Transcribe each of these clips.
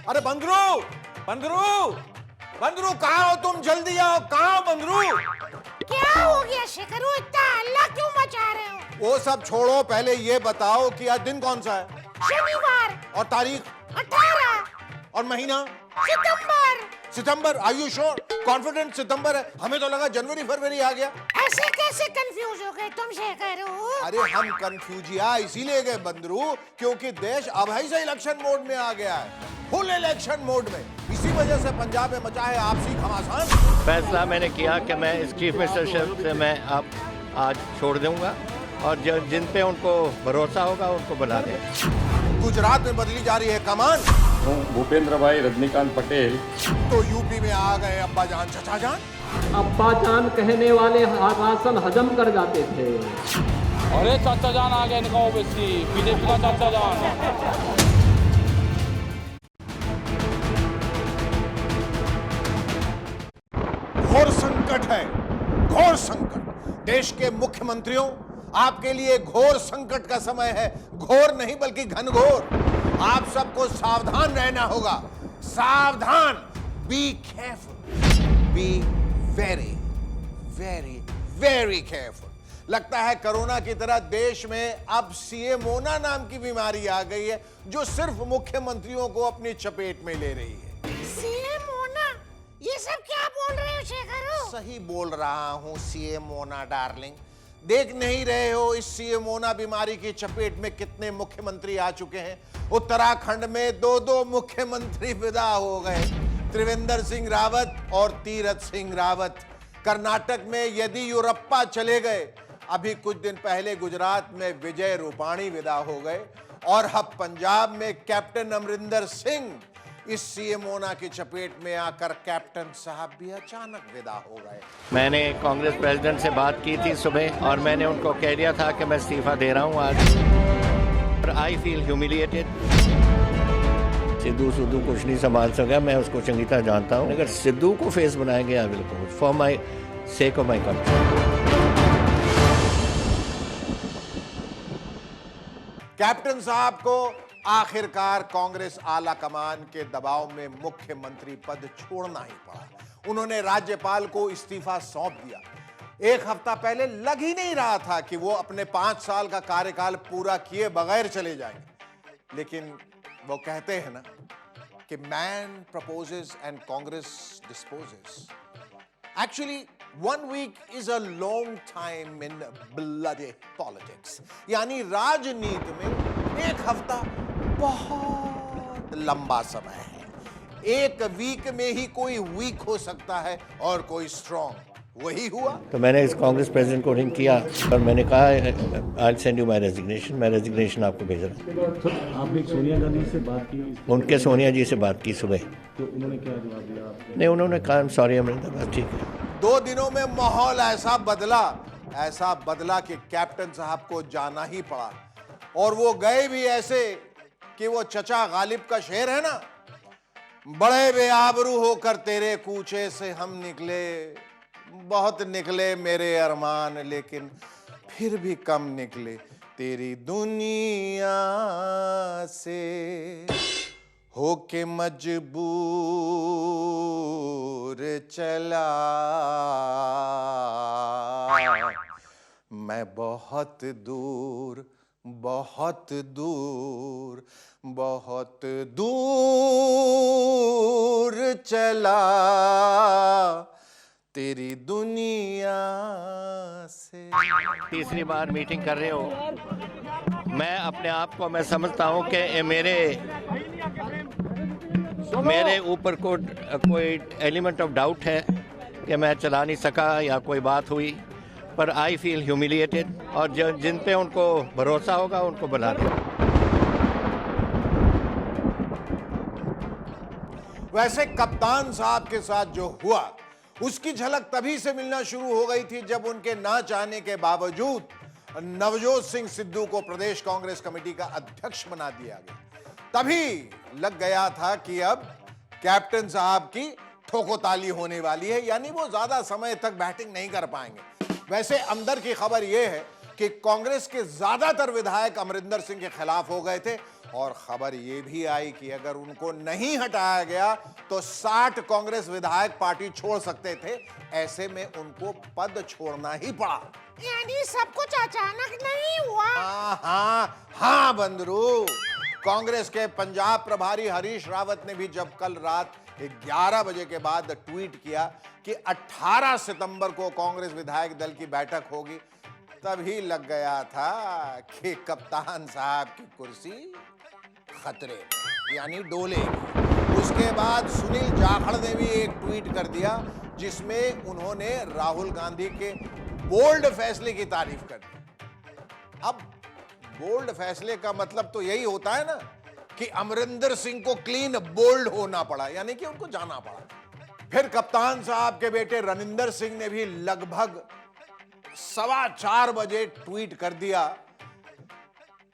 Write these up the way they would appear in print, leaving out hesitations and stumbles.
अरे बंदरू, बंदरू, बंदरू कहाँ हो तुम? जल्दी आओ, कहाँ हो बंदरू? क्या हो गया शेखरू, इतना हल्ला क्यों मचा रहे हो? वो सब छोड़ो, पहले ये बताओ कि आज दिन कौन सा है? शनिवार। और तारीख? 18। और महीना? सितंबर। सितंबर? Are you sure? कॉन्फिडेंट सितंबर है? हमें तो लगा जनवरी फरवरी आ गया। ऐसे कैसे कंफ्यूज हो गए तुम शेखरू? अरे हम कंफ्यूजिया इसीलिए गए बंदरू क्योंकि देश अब ही से इलेक्शन मोड में आ गया है, फुल इलेक्शन मोड में। इसी वजह से पंजाब में मचा है आपसी घमासान। फैसला मैंने किया कि मैं इस चीफ मिनिस्टरशिप से मैं अब आज छोड़ दूंगा और जिन पे उनको भरोसा होगा उनको बना दें। गुजरात में बदली जा रही है कमान। भूपेंद्र भाई रजनीकांत पटेल तो यूपी में आ गए अब्बा जान चचा जान। अब्बा जान कहने वाले राशन हजम कर जाते थे। अरे चाचा जान आ गए, इनका ओबीसी बीजेपी का चाचा जान। घोर संकट है, घोर संकट। देश के मुख्यमंत्रियों, आपके लिए घोर संकट का समय है। घोर नहीं बल्कि घनघोर। आप सबको सावधान रहना होगा, सावधान। Be careful, be very very very careful. लगता है कोरोना की तरह देश में अब सीएमओना नाम की बीमारी आ गई है जो सिर्फ मुख्यमंत्रियों को अपनी चपेट में ले रही है। सीएमओना, ये सब क्या बोल रहे हो शेखरू? सही बोल रहा हूं सीएमओना डार्लिंग। देख नहीं रहे हो इस सीएमओना बीमारी की चपेट में कितने मुख्यमंत्री आ चुके हैं? उत्तराखंड में दो मुख्यमंत्री विदा हो गए, त्रिवेंद्र सिंह रावत और तीरथ सिंह रावत। कर्नाटक में येदियुरप्पा चले गए। अभी कुछ दिन पहले गुजरात में विजय रूपाणी विदा हो गए और अब पंजाब में कैप्टन अमरिंदर सिंह इस सीएमओना की चपेट में आकर कैप्टन साहब भी अचानक विदा हो गए। मैंने कांग्रेस प्रेसिडेंट से बात की थी सुबह और मैंने उनको कह दिया था कि मैं इस्तीफा दे रहा हूं आज। और आई फील ह्यूमिलिएटेड। सिद्धू कुछ नहीं संभाल सका, मैं उसको चंगी तरह जानता हूं। अगर सिद्धू को फेस बनाया गया बिल्कुल for my sake of my country. Captain साहब को आखिरकार कांग्रेस आला कमान के दबाव में मुख्यमंत्री पद छोड़ना ही पड़ा। उन्होंने राज्यपाल को इस्तीफा सौंप दिया। एक हफ्ता पहले लग ही नहीं रहा था कि वो अपने 5 साल का कार्यकाल पूरा किए बगैर चले जाएंगे, लेकिन वो कहते हैं ना कि man proposes and Congress disposes. Actually 1 week is a long time in bloody politics. यानी राजनीति में एक हफ्ता बहुत लंबा समय है। एक वीक में ही कोई वीक हो सकता है और कोई स्ट्रॉन्ग। वही हुआ। तो मैंने इस कांग्रेस प्रेसिडेंट को रिंग किया और मैंने कहा I send you my resignation. मैं रेजिग्नेशन आपको भेज रहा हूँ। आपने सोनिया गांधी से बात की? उनके सोनिया जी से बात की सुबह। तो उन्होंने क्या जवाब दिया आपको? नहीं, उन्होंने कहा सॉरी अमरिंदर, बस ठीक है। 2 दिनों में माहौल ऐसा बदला कि कैप्टन साहब को जाना ही पड़ा। और वो गए भी ऐसे कि वो चचा गालिब का शेर है ना, बड़े बेआबरू होकर तेरे कूचे से हम निकले, बहुत निकले मेरे अरमान लेकिन फिर भी कम निकले तेरी दुनिया से होके मजबूर चला मैं बहुत दूर बहुत दूर बहुत दूर चला तेरी दुनिया से। तीसरी बार मीटिंग कर रहे हो। मैं अपने आप को मैं समझता हूं कि मेरे ऊपर कोई एलिमेंट ऑफ डाउट है कि मैं चला नहीं सका या कोई बात हुई, पर आई फील ह्यूमिलिएटेड और जिन पे उनको भरोसा होगा उनको बना दें। वैसे कप्तान साहब के साथ जो हुआ उसकी झलक तभी से मिलना शुरू हो गई थी जब उनके ना चाहने के बावजूद नवजोत सिंह सिद्धू को प्रदेश कांग्रेस कमेटी का अध्यक्ष बना दिया गया। तभी लग गया था कि अब कैप्टन साहब की ठोकोताली होने वाली है, यानी वो ज्यादा समय तक बैटिंग नहीं कर पाएंगे। वैसे अंदर की खबर यह है कि कांग्रेस के ज्यादातर विधायक अमरिंदर सिंह के खिलाफ हो गए थे और खबर यह भी आई कि अगर उनको नहीं हटाया गया तो 60 कांग्रेस विधायक पार्टी छोड़ सकते थे। ऐसे में उनको पद छोड़ना ही पड़ा। यानी सब कुछ अचानक नहीं हुआ। हाँ बंदरू, कांग्रेस के पंजाब प्रभारी हरीश रावत ने भी जब कल रात 11 बजे के बाद ट्वीट किया कि 18 सितंबर को कांग्रेस विधायक दल की बैठक होगी, तभी लग गया था कि कप्तान साहब की कुर्सी खतरे में, यानी डोलेगी। उसके बाद सुनील जाखड़ ने भी एक ट्वीट कर दिया जिसमें उन्होंने राहुल गांधी के बोल्ड फैसले की तारीफ कर दी। अब बोल्ड फैसले का मतलब तो यही होता है ना कि अमरिंदर सिंह को क्लीन बोल्ड होना पड़ा, यानी कि उनको जाना पड़ा। फिर कप्तान साहब के बेटे रनिंदर सिंह ने भी लगभग 4:15 बजे ट्वीट कर दिया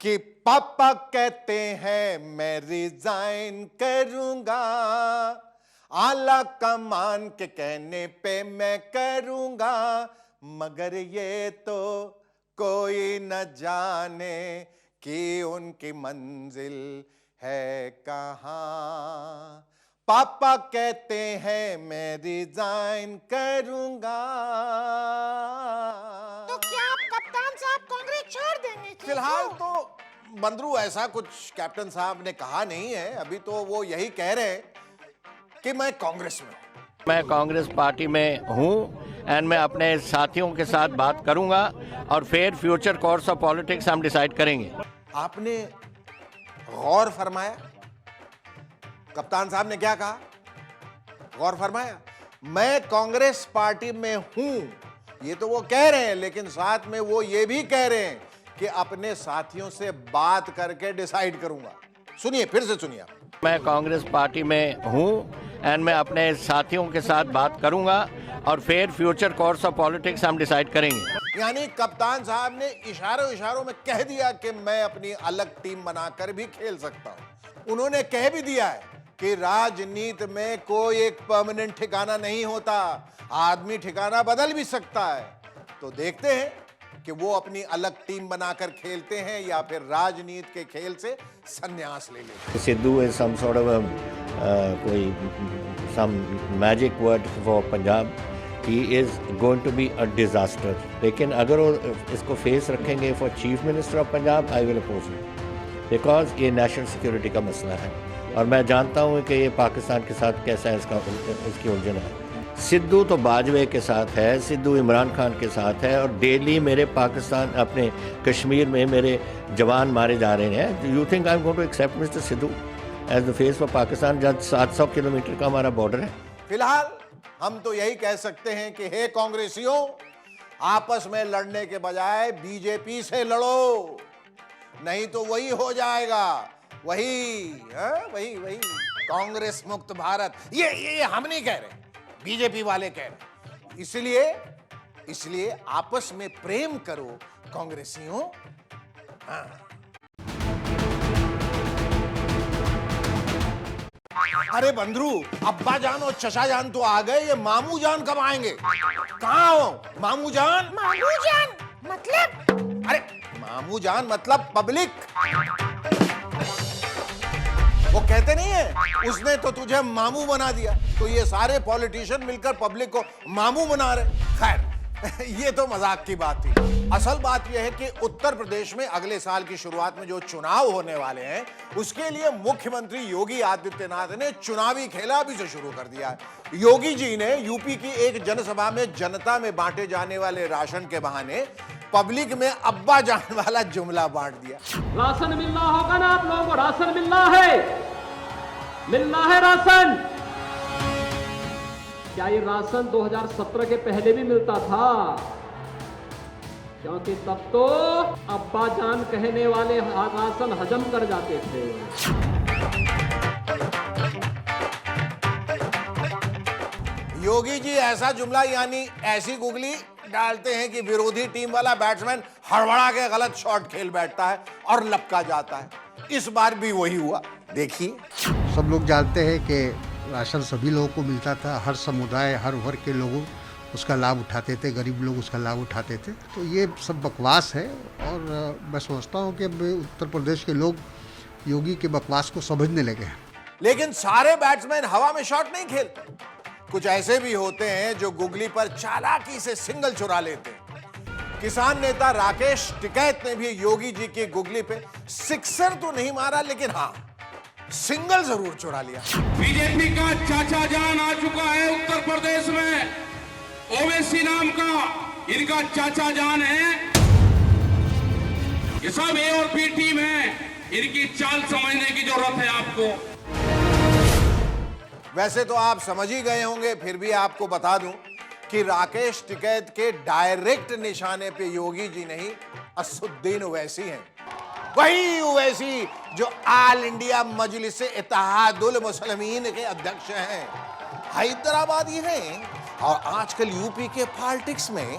कि पापा कहते हैं मैं रिजाइन करूंगा, आला कमान के कहने पे मैं करूंगा, मगर ये तो कोई न जाने कि उनकी मंजिल है कहां। पापा कहते हैं मैं रिजाइन करूंगा। तो क्या आप कप्तान साहब कांग्रेस छोड़ देंगे? फिलहाल तो बंदरू ऐसा कुछ कैप्टन साहब ने कहा नहीं है। अभी तो वो यही कह रहे हैं कि मैं कांग्रेस में हूं। मैं कांग्रेस पार्टी में हूँ एंड मैं अपने साथियों के साथ बात करूंगा और फिर फ्यूचर कोर्स ऑफ पॉलिटिक्स हम डिसाइड करेंगे। आपने गौर फरमाया कप्तान साहब ने क्या कहा? गौर फरमाया, मैं कांग्रेस पार्टी में हूं, ये तो वो कह रहे हैं, लेकिन साथ में वो ये भी कह रहे हैं कि अपने साथियों से बात करके डिसाइड करूंगा। सुनिए, फिर से सुनिए। मैं कांग्रेस पार्टी में हूँ एंड मैं अपने साथियों के साथ बात करूंगा और फिर फ्यूचर कोर्स ऑफ पॉलिटिक्स हम डिसाइड करेंगे। यानी कप्तान साहब ने इशारों में कह दिया कि मैं अपनी अलग टीम बनाकर भी खेल सकता हूं। उन्होंने कह भी दिया है कि राजनीति में कोई एक परमानेंट ठिकाना नहीं होता, आदमी ठिकाना बदल भी सकता है। तो देखते हैं कि वो अपनी अलग टीम बनाकर खेलते हैं या फिर राजनीति के खेल से संन्यास ले लेते हैं। Sidhu is some sort of some magic word for Punjab. He is going to be a disaster. लेकिन अगर वो इसको फेस रखेंगे for chief minister of Punjab, I will oppose it, because ये नेशनल सिक्योरिटी का मसला है और मैं जानता हूँ कि ये पाकिस्तान के साथ कैसा है, इसकी उलझन है। सिद्धू तो बाजवे के साथ है, सिद्धू इमरान खान के साथ है और डेली मेरे पाकिस्तान अपने कश्मीर में मेरे जवान मारे जा रहे हैं। You think I am going to accept mister Sidhu as the face for Pakistan, जब 700 किलोमीटर का हमारा बॉर्डर है? फिलहाल हम तो यही कह सकते हैं कि हे कांग्रेसियों, आपस में लड़ने के बजाय बीजेपी से लड़ो, नहीं तो वही हो जाएगा, वही कांग्रेस मुक्त भारत। ये हम नहीं कह रहे, बीजेपी वाले कह रहे। इसलिए आपस में प्रेम करो कांग्रेसियों। हाँ। अरे बंदरू, अब्बा जान और चचा जान तो आ गए, ये मामू जान कब आएंगे? कहाँ हो मामू जान? मामू जान मतलब? अरे मामू जान मतलब पब्लिक। वो कहते नहीं है, उसने तो तुझे मामू बना दिया, तो ये सारे पॉलिटिशियन मिलकर पब्लिक को मामू बना रहे। खैर, ये तो मजाक की बात थी। असल बात यह है कि उत्तर प्रदेश में अगले साल की शुरुआत में जो चुनाव होने वाले हैं, उसके लिए मुख्यमंत्री योगी आदित्यनाथ ने चुनावी खेला अभी से शुरू कर दिया है। योगी जी ने यूपी की एक जनसभा में जनता में बांटे जाने वाले राशन के बहाने पब्लिक में अब्बा जान वाला जुमला बांट दिया। राशन मिलना होगा ना आप लोगों को? राशन मिलना है राशन। क्या ये राशन 2017 के पहले भी मिलता था? क्योंकि तब तो अब्बा जान कहने वाले राशन हजम कर जाते थे। योगी जी ऐसा जुमला यानी ऐसी गुगली डालते हैं कि विरोधी टीम वाला बैट्समैन हड़बड़ा के गलत शॉट खेल बैठता है और लपका जाता है। इस बार भी वही हुआ, देखिए। सब लोग जानते हैं कि राशन सभी लोगों को मिलता था, हर समुदाय हर वर्ग के लोगों उसका लाभ उठाते थे, गरीब लोग उसका लाभ उठाते थे। तो ये सब बकवास है और मैं समझता हूँ कि अब उत्तर प्रदेश के लोग योगी के बकवास को समझने लगे हैं। लेकिन सारे बैट्समैन हवा में शॉट नहीं खेलते। कुछ ऐसे भी होते हैं जो गुगली पर चालाकी से सिंगल चुरा लेते हैं। किसान नेता राकेश टिकैत ने भी योगी जी की गुगली पे सिक्सर तो नहीं मारा, लेकिन हाँ सिंगल जरूर चुरा लिया। बीजेपी का चाचा जान आ चुका है उत्तर प्रदेश में। ओवैसी नाम का इनका चाचा जान है। ये सब ए और बी टीम है। इनकी चाल समझने की जरूरत है आपको। वैसे तो आप समझ ही गए होंगे, फिर भी आपको बता दूं कि राकेश टिकैत के डायरेक्ट निशाने पे योगी जी नहीं, असुद्दीन ओवैसी हैं। वही ओवैसी जो ऑल इंडिया मजलिस इत्तेहादुल मुस्लिमीन के अध्यक्ष हैं, हैदराबादी हैं और आजकल यूपी के पॉलिटिक्स में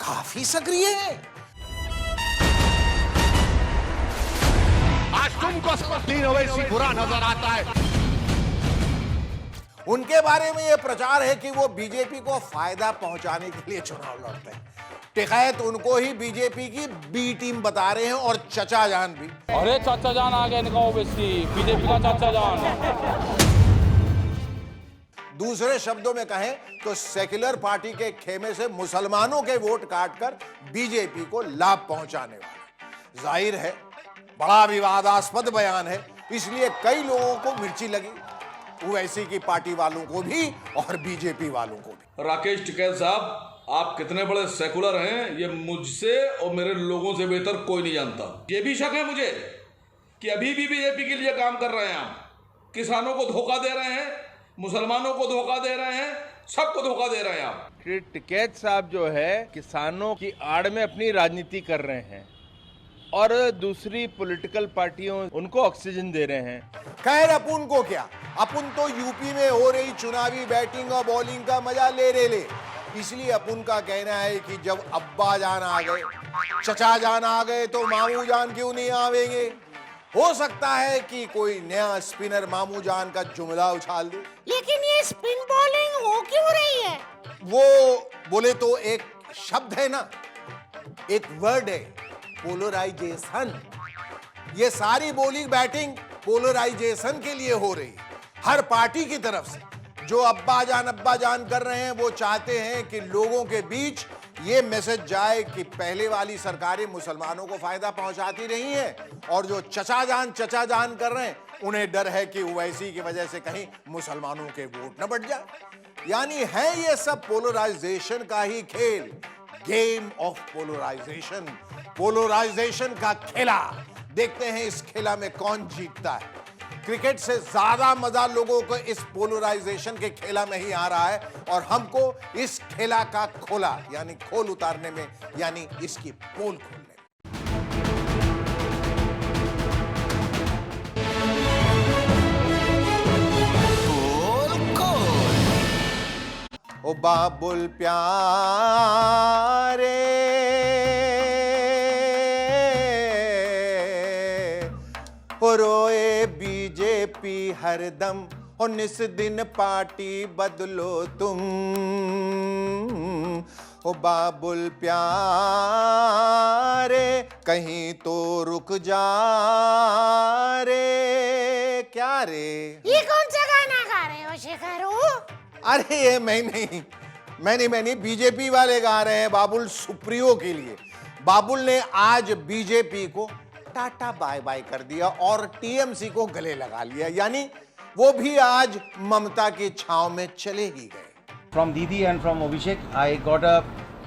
काफी सक्रिय हैं। आज तुमको असदुद्दीन ओवैसी बुरा नजर आता है। उनके बारे में यह प्रचार है कि वो बीजेपी को फायदा पहुंचाने के लिए चुनाव लड़ते हैं। टिकैत उनको ही बीजेपी की बी टीम बता रहे हैं और चचा जान भी। अरे चाचा जान आ गया इनका ओवैसी, बीजेपी का चाचा जान। दूसरे शब्दों में कहें तो सेक्युलर पार्टी के खेमे से मुसलमानों के वोट काटकर बीजेपी को लाभ पहुंचाने वाले। जाहिर है बड़ा विवादास्पद बयान है, इसलिए कई लोगों को मिर्ची लगी, ओवैसी की पार्टी वालों को भी और बीजेपी वालों को भी। राकेश टिकैत साहब, आप कितने बड़े सेकुलर हैं ये मुझसे और मेरे लोगों से बेहतर कोई नहीं जानता। ये भी शक है मुझे कि अभी भी बीजेपी के लिए काम कर रहे हैं आप। किसानों को धोखा दे रहे हैं, मुसलमानों को धोखा दे रहे हैं, सबको धोखा दे रहे हैं आप। टिकैत साहब जो है किसानों की आड़ में अपनी राजनीति कर रहे हैं और दूसरी पॉलिटिकल पार्टियों उनको ऑक्सीजन दे रहे हैं। खैर अपुन को क्या, अपुन तो यूपी में हो रही चुनावी बैटिंग और बॉलिंग का मजा ले। इसलिए अपुन का कहना है कि जब अब्बा जान आ गए, चचा जान आ गए, तो मामू जान क्यों नहीं आवेंगे। हो सकता है कि कोई नया स्पिनर मामू जान का जुमला उछाल दे। लेकिन ये स्पिन बॉलिंग हो क्यों रही है? वो बोले तो एक शब्द है ना, एक वर्ड है, पोलराइजेशन। ये सारी बॉलिंग बैटिंग पोलराइजेशन के लिए हो रही है। हर पार्टी की तरफ से जो अब्बा जान कर रहे हैं, वो चाहते हैं कि लोगों के बीच ये मैसेज जाए कि पहले वाली सरकारें मुसलमानों को फायदा पहुंचाती रही हैं, और जो चचा जान कर रहे हैं उन्हें डर है कि ओवैसी की वजह से कहीं मुसलमानों के वोट न बढ़ जाए। यानी है ये सब पोलराइजेशन का ही खेल, गेम ऑफ पोलराइजेशन का खेला। देखते हैं इस खेला में कौन जीतता है। क्रिकेट से ज्यादा मजा लोगों को इस पोलराइजेशन के खेला में ही आ रहा है, और हमको इस खेला का खोला यानी खोल उतारने में, यानी इसकी पोल खोलने में। ओ बाबुल प्यारे रोए बीजेपी हरदम, और निस दिन पार्टी बदलो तुम। ओ बाबुल प्यारे कहीं तो रुक जा रे। क्या रे? ये कौन सा गाना गा रहे हो शेखर? अरे ये मैं नहीं, बीजेपी वाले गा रहे हैं बाबुल सुप्रियो के लिए। बाबुल ने आज बीजेपी को टाटा बाय बाय कर दिया और टीएमसी को गले लगा लिया, यानी वो भी आज ममता की छांव में चले ही गए। From Didi and from Abhishek, I got a,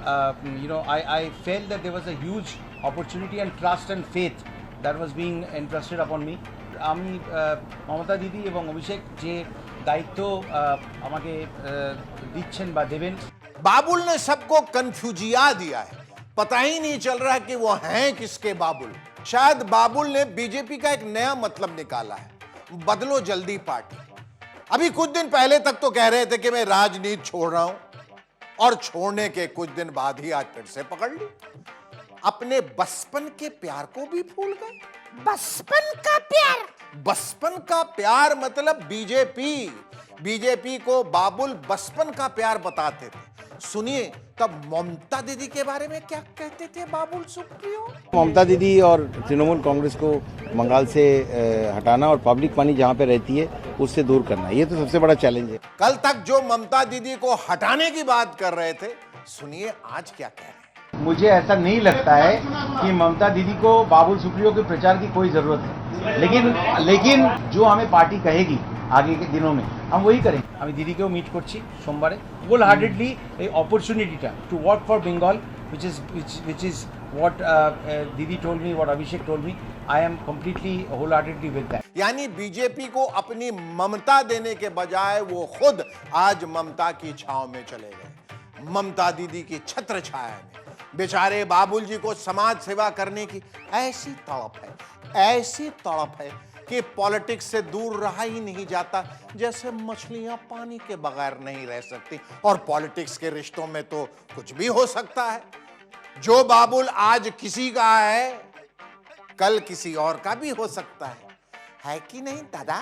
I felt that there was a huge opportunity and trust and faith that was being entrusted upon me. আমি মমতা দিদি এবং অভিষেক যে দায়িত্ব আমাকে দিচ্ছেন বা দেবেন। बाबुल ने सबको कंफ्यूजिया दिया है, पता ही नहीं चल रहा कि वो हैं किसके बाबुल। शायद बाबुल ने बीजेपी का एक नया मतलब निकाला है, बदलो जल्दी पार्टी। अभी कुछ दिन पहले तक तो कह रहे थे कि मैं राजनीति छोड़ रहा हूं, और छोड़ने के कुछ दिन बाद ही आज फिर से पकड़ ली। अपने बचपन के प्यार को भी भूल गए। बचपन का प्यार? बचपन का प्यार मतलब बीजेपी को बाबुल बचपन का प्यार बताते थे, सुनिए तब ममता दीदी के बारे में क्या कहते थे बाबुल सुप्रियो। ममता दीदी और तृणमूल कांग्रेस को बंगाल से हटाना और पब्लिक मनी जहाँ पे रहती है उससे दूर करना, ये तो सबसे बड़ा चैलेंज है। कल तक जो ममता दीदी को हटाने की बात कर रहे थे, सुनिए आज क्या कह रहे हैं। मुझे ऐसा नहीं लगता है कि ममता दीदी को बाबुल सुप्रियो के प्रचार की कोई जरूरत है, लेकिन जो हमें पार्टी कहेगी आगे के दिनों में हम वही करेंगे। আমি দিদিকেও মিট করছি সোমবারে, হোল হার্টেডলি এই অপরচুনিটিটা to work for Bengal which is what Didi told me, what Abhishek told me. I am completely wholeheartedly with that. यानी बीजेपी को अपनी ममता देने के बजाय वो खुद आज ममता की छांव में चले गए, ममता दीदी की छत्र छाया में। बेचारे बाबुल जी को समाज सेवा करने की ऐसी तड़प है कि पॉलिटिक्स से दूर रहा ही नहीं जाता, जैसे मछलियां पानी के बगैर नहीं रह सकती। और पॉलिटिक्स के रिश्तों में तो कुछ भी हो सकता है। जो बाबुल आज किसी का है, कल किसी और का भी हो सकता है कि नहीं दादा?